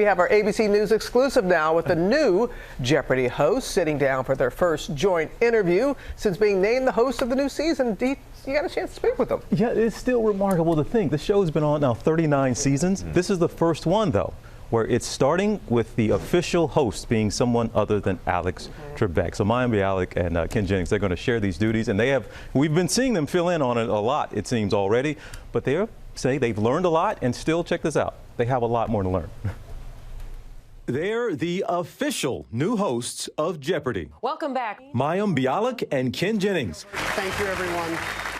We have our ABC News exclusive now with the new Jeopardy host sitting down for their first joint interview since being named the host of the new season. You got a chance to speak with them. Yeah, it's still remarkable to think. The show's been on now 39 seasons. This is the first one, though, where it's starting with the official host being someone other than Alex Trebek. So Mayim Bialik and Ken Jennings, they're going to share these duties, and we've been seeing them fill in on it a lot, it seems, already. But they say they've learned a lot, and still, check this out, they have a lot more to learn. They're the official new hosts of Jeopardy. Welcome back. Mayim Bialik and Ken Jennings. Thank you, everyone.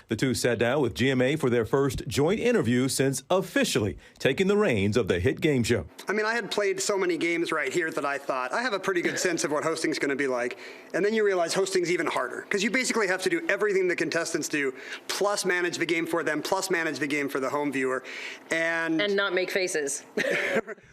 The two sat down with GMA for their first joint interview since officially taking the reins of the hit game show. I mean, I had played so many games right here that I thought, I have a pretty good sense of what hosting's going to be like. And then you realize hosting's even harder, because you basically have to do everything the contestants do, plus manage the game for them, plus manage the game for the home viewer. And not make faces.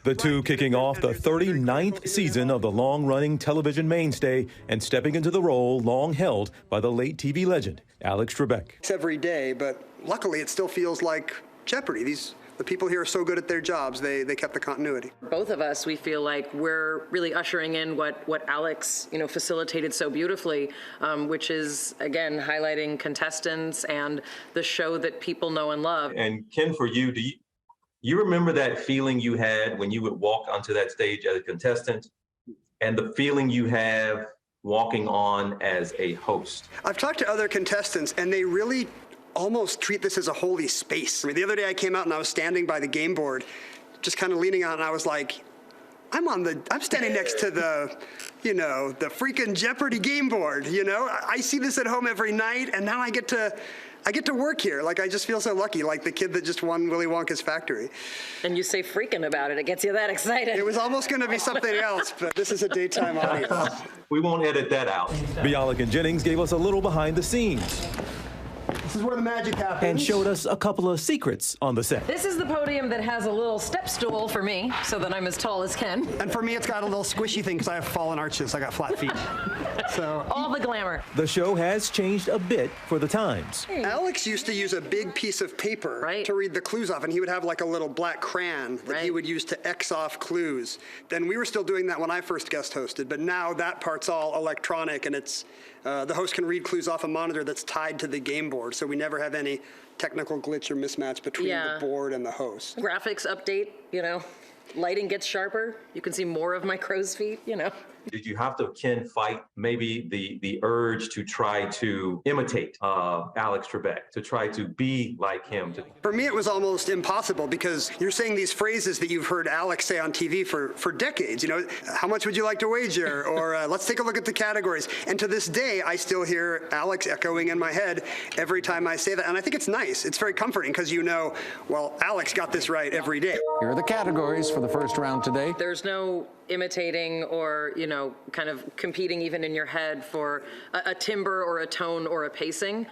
The two kicking off the 39th season of the long-running television mainstay and stepping into the role long held by the late TV legend, Alex Trebek. it's every day, but luckily it still feels like Jeopardy. The people here are so good at their jobs, they kept the continuity. Both of us, we feel like we're really ushering in what Alex, facilitated so beautifully, which is, again, highlighting contestants and the show that people know and love. And Ken, for you, do you remember that feeling you had when you would walk onto that stage as a contestant and the feeling you have walking on as a host? I've talked to other contestants, and they really almost treat this as a holy space. I mean, the other day I came out and I was standing by the game board, just kind of leaning on it, and I was like, I'm standing next to the freaking Jeopardy game board, I see this at home every night, and now I get to work here. Like, I just feel so lucky, like the kid that just won Willy Wonka's factory. And you say freaking about it. It gets you that excited. It was almost going to be something else, but this is a daytime audience. We won't edit that out. Bialik and Jennings gave us a little behind the scenes This is where the magic happens. and showed us a couple of secrets on the set. This is the podium that has a little step stool for me, so that I'm as tall as Ken. And for me, it's got a little squishy thing because I have fallen arches. I got flat feet. So All the glamour. The show has changed a bit for the times. Alex used to use a big piece of paper to read the clues off, and he would have like a little black crayon that he would use to X off clues. Then we were still doing that when I first guest hosted, but now that part's all electronic, and it's the host can read clues off a monitor that's tied to the game board, so we never have any technical glitch or mismatch between the board and the host. Graphics update, lighting gets sharper. You can see more of my crow's feet, Did you have to, Ken, fight maybe the urge to try to imitate Alex Trebek, to try to be like him? For me, it was almost impossible, because you're saying these phrases that you've heard Alex say on TV for decades. How much would you like to wager? Or let's take a look at the categories. And to this day, I still hear Alex echoing in my head every time I say that. And I think it's nice. It's very comforting, because well, Alex got this right every day. Here are the categories for the first round today. There's no imitating or, kind of competing even in your head for a timbre or a tone or a pacing.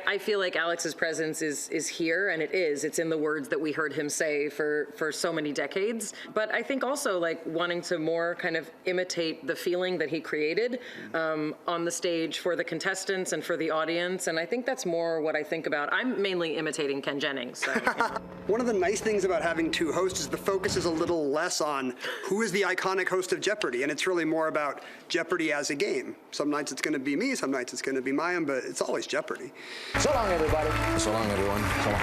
I feel like Alex's presence is here, and it's in the words that we heard him say for so many decades. But I think also like wanting to more kind of imitate the feeling that he created on the stage for the contestants and for the audience. And I think that's more what I think about. I'm mainly imitating Ken Jennings. So, One of the nice things about having two hosts is the focus is a little less on who is the iconic host of Jeopardy, and it's really more about Jeopardy as a game. Some nights it's going to be me, some nights it's going to be Mayim, but it's always Jeopardy. So long, everybody. So long, everyone. So long.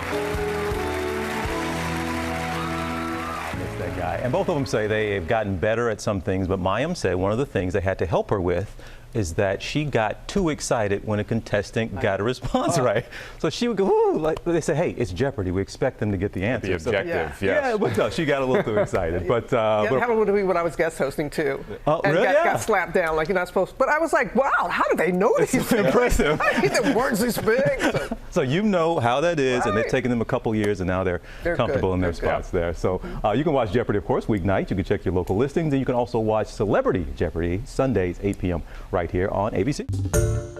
That guy. And both of them say they've gotten better at some things, but Mayim said one of the things they had to help her with is that she got too excited when a contestant got a response right. So she would go, ooh, like they say, hey, it's Jeopardy. We expect them to get the answer. The objective, so, yeah, but no, she got a little too excited. But That happened to me when I was guest hosting too. Oh, and really? got slapped down like you're not supposed to. But I was like, wow, how do they know these things? Impressive. I get the words this big. So you know how that is, and it's taken them a couple years, and now they're comfortable in their spots there. So you can watch Jeopardy, of course, weeknights. You can check your local listings, and you can also watch Celebrity Jeopardy Sundays, 8 p.m. right here on ABC.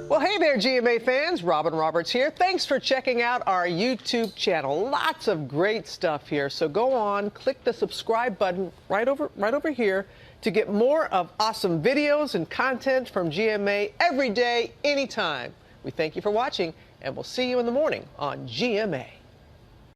Well, hey there, GMA fans. Robin Roberts here. Thanks for checking out our YouTube channel. Lots of great stuff here. So go on, click the subscribe button right over here to get more of awesome videos and content from GMA every day, anytime. We thank you for watching, and we'll see you in the morning on GMA.